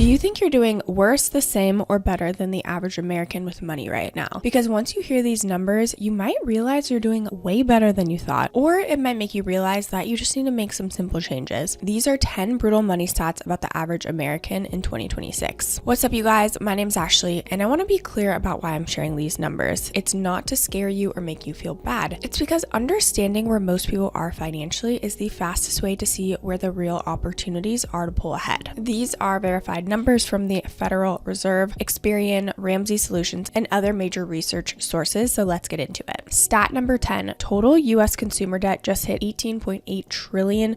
Do you think you're doing worse, the same, or better than the average American with money right now? Because once you hear these numbers, you might realize you're doing way better than you thought, or it might make you realize that you just need to make some simple changes. These are 10 brutal money stats about the average American in 2026. What's up, you guys? My name's Ashley, and I want to be clear about why I'm sharing these numbers. It's not to scare you or make you feel bad. It's because understanding where most people are financially is the fastest way to see where the real opportunities are to pull ahead. These are verified numbers from the Federal Reserve, Experian, Ramsey Solutions, and other major research sources, so let's get into it. Stat number 10, total U.S. consumer debt just hit $18.8 trillion.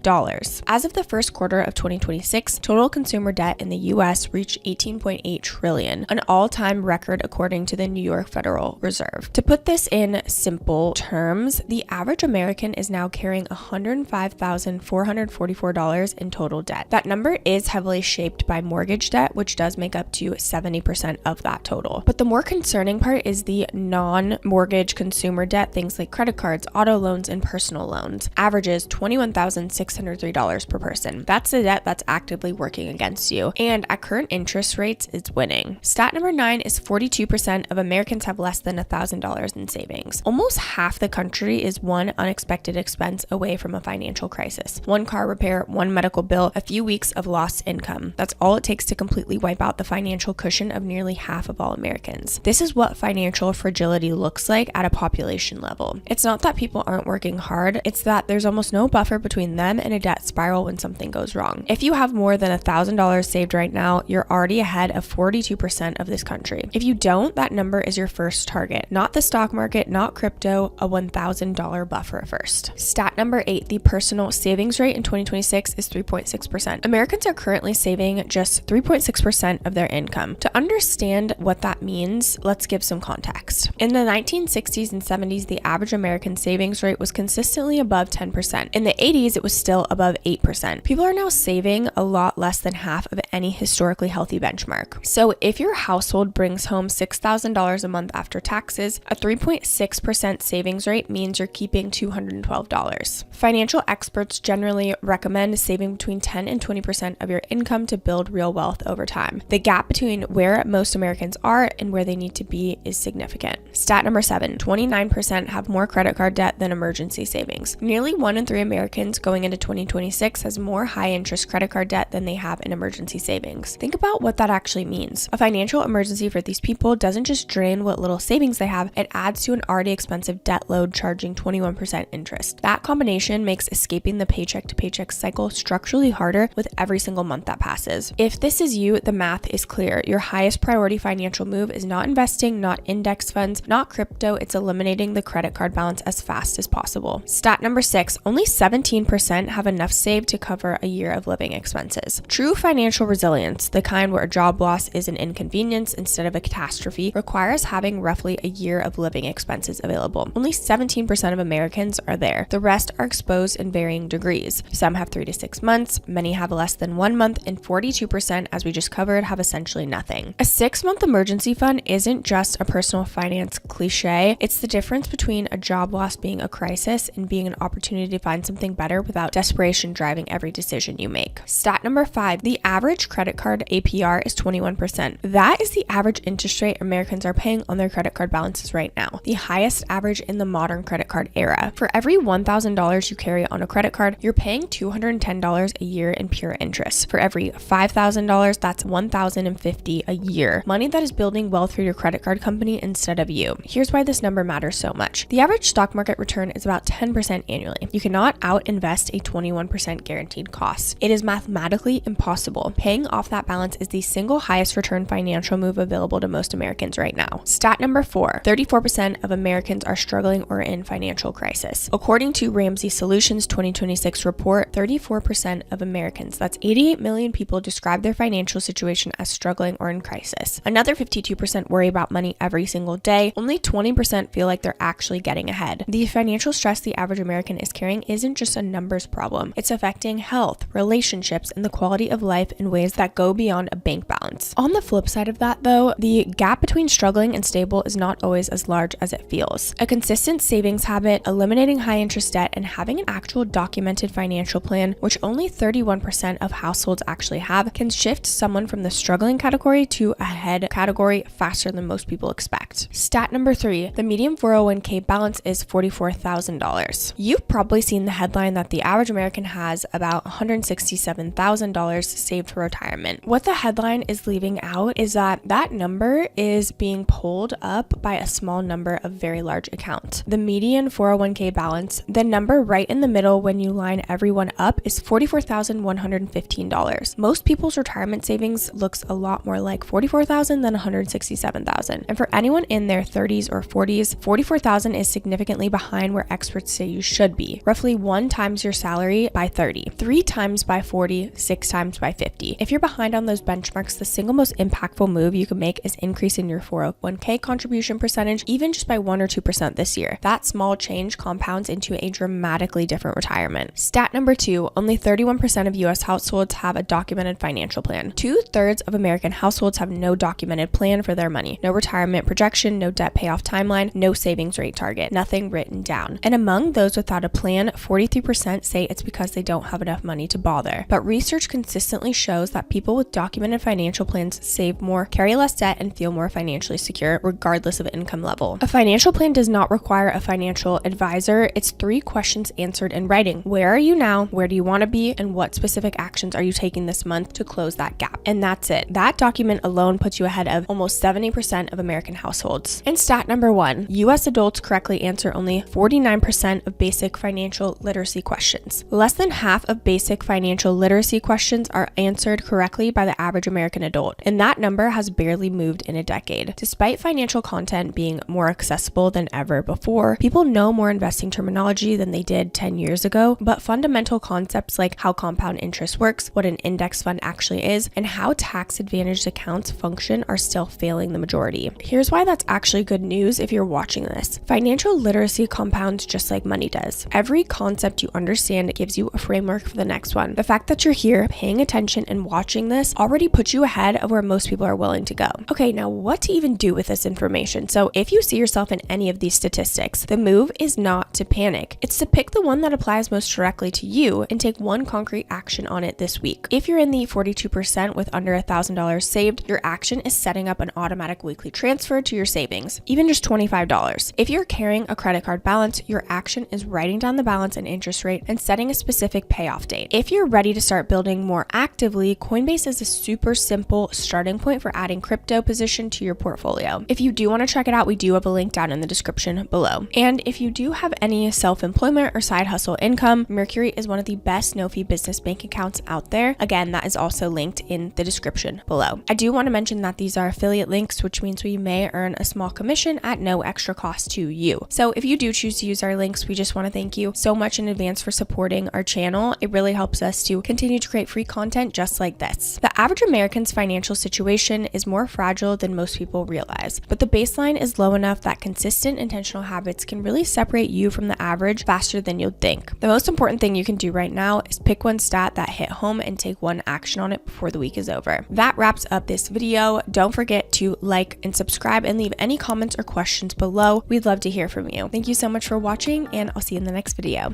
As of the first quarter of 2026, total consumer debt in the U.S. reached $18.8 trillion, an all-time record according to the New York Federal Reserve. To put this in simple terms, the average American is now carrying $105,444 in total debt. That number is heavily shaped by mortgage debt, which does make up to 70% of that total. But the more concerning part is the non-mortgage consumer debt, things like credit cards, auto loans, and personal loans, averages $21,603 per person. That's the debt that's actively working against you, and at current interest rates, it's winning. Stat number 9 is 42% of Americans have less than $1,000 in savings. Almost half the country is one unexpected expense away from a financial crisis. One car repair, one medical bill, a few weeks of lost income. That's all it takes to completely wipe out the financial cushion of nearly half of all Americans. This is what financial fragility looks like at a population level. It's not that people aren't working hard, it's that there's almost no buffer between them and a debt spiral when something goes wrong. If you have more than $1,000 saved right now, you're already ahead of 42% of this country. If you don't, that number is your first target. Not the stock market, not crypto, a $1,000 buffer first. Stat number 8, the personal savings rate in 2026 is 3.6%. Americans are currently saving just 3.6% of their income. To understand what that means, let's give some context. In the 1960s and 70s, the average American savings rate was consistently above 10%. In the 80s, it was still above 8%. People are now saving a lot less than half of any historically healthy benchmark. So if your household brings home $6,000 a month after taxes, a 3.6% savings rate means you're keeping $212. Financial experts generally recommend saving between 10 and 20% of your income to build real wealth over time. The gap between where most Americans are and where they need to be is significant. Stat number 7, 29% have more credit card debt than emergency savings. Nearly 1 in 3 Americans going into 2026 has more high-interest credit card debt than they have in emergency savings. Think about what that actually means. A financial emergency for these people doesn't just drain what little savings they have, it adds to an already expensive debt load charging 21% interest. That combination makes escaping the paycheck-to-paycheck cycle structurally harder with every single month that passes. If this is you, the math is clear. Your highest priority financial move is not investing, not index funds, not crypto, it's eliminating the credit card balance as fast as possible. Stat number 6, only 17% have enough saved to cover a year of living expenses. True financial resilience, the kind where a job loss is an inconvenience instead of a catastrophe, requires having roughly a year of living expenses available. Only 17% of Americans are there. The rest are exposed in varying degrees. Some have 3 to 6 months, many have less than 1 month, and 42%, as we just covered, have essentially nothing. A 6-month emergency fund isn't just a personal finance cliche, it's the difference between a job loss being a crisis and being an opportunity to find something better without desperation driving every decision you make. Stat number 5, the average credit card APR is 21%. That is the average interest rate Americans are paying on their credit card balances right now, the highest average in the modern credit card era. For every $1,000 you carry on a credit card, you're paying $210 a year in pure interest. For every $5,000, that's $1,050 a year. Money that is building wealth for your credit card company instead of you. Here's why this number matters so much. The average stock market return is about 10% annually. You cannot out-invest a 21% guaranteed cost. It is mathematically impossible. Paying off that balance is the single highest return financial move available to most Americans right now. Stat number 4, 34% of Americans are struggling or in financial crisis. According to Ramsey Solutions 2026 report, 34% of Americans, that's 88 million people, describe their financial situation as struggling or in crisis. Another 52% worry about money every single day. Only 20% feel like they're actually getting ahead. The financial stress the average American is carrying isn't just a numbers problem. It's affecting health, relationships, and the quality of life in ways that go beyond a bank balance. On the flip side of that, though, the gap between struggling and stable is not always as large as it feels. A consistent savings habit, eliminating high interest debt, and having an actual documented financial plan, which only 31% of households actually have, can shift lift someone from the struggling category to a head category faster than most people expect. Stat number 3, the median 401k balance is $44,000. You've probably seen the headline that the average American has about $167,000 saved for retirement. What the headline is leaving out is that number is being pulled up by a small number of very large accounts. The median 401k balance, the number right in the middle when you line everyone up, is $44,115. Most people's retirement savings looks a lot more like $44,000 than $167,000. And for anyone in their 30s or 40s, $44,000 is significantly behind where experts say you should be. Roughly 1 times your salary by 30, 3 times by 40, 6 times by 50. If you're behind on those benchmarks, the single most impactful move you can make is increasing your 401k contribution percentage, even just by 1 or 2% this year. That small change compounds into a dramatically different retirement. Stat number 2, only 31% of US households have a documented financial plan. 2/3 of American households have no documented plan for their money. No retirement projection, no debt payoff timeline, no savings rate target, nothing written down. And among those without a plan, 43% say it's because they don't have enough money to bother. But research consistently shows that people with documented financial plans save more, carry less debt, and feel more financially secure regardless of income level. A financial plan does not require a financial advisor. It's 3 questions answered in writing. Where are you now? Where do you want to be? And what specific actions are you taking this month to close that gap? And that's it. That document alone puts you ahead of almost 70% of American households. And stat number 1, US adults correctly answer only 49% of basic financial literacy questions. Less than half of basic financial literacy questions are answered correctly by the average American adult, and that number has barely moved in a decade. Despite financial content being more accessible than ever before, people know more investing terminology than they did 10 years ago, but fundamental concepts like how compound interest works, what an index fund actually is, and how tax-advantaged accounts function are still failing the majority. Here's why that's actually good news if you're watching this. Financial literacy compounds just like money does. Every concept you understand gives you a framework for the next one. The fact that you're here, paying attention, and watching this already puts you ahead of where most people are willing to go. Okay, now what to even do with this information? So if you see yourself in any of these statistics, the move is not to panic. It's to pick the one that applies most directly to you and take one concrete action on it this week. If you're in the 42% with under $1,000 saved, your action is setting up an automatic weekly transfer to your savings, even just $25. If you're carrying a credit card balance, your action is writing down the balance and interest rate and setting a specific payoff date. If you're ready to start building more actively, Coinbase is a super simple starting point for adding crypto position to your portfolio. If you do want to check it out, we do have a link down in the description below. And if you do have any self-employment or side hustle income, Mercury is one of the best no-fee business bank accounts out there. Again, that is also linked in the description below. I do want to mention that these are affiliate links, which means we may earn a small commission at no extra cost to you. So if you do choose to use our links, we just want to thank you so much in advance for supporting our channel. It really helps us to continue to create free content just like this. The average American's financial situation is more fragile than most people realize, but the baseline is low enough that consistent intentional habits can really separate you from the average faster than you'd think. The most important thing you can do right now is pick one stat that hit home and take one action on it before the week is over. That wraps up this video. Don't forget to like and subscribe and leave any comments or questions below. We'd love to hear from you. Thank you so much for watching, and I'll see you in the next video.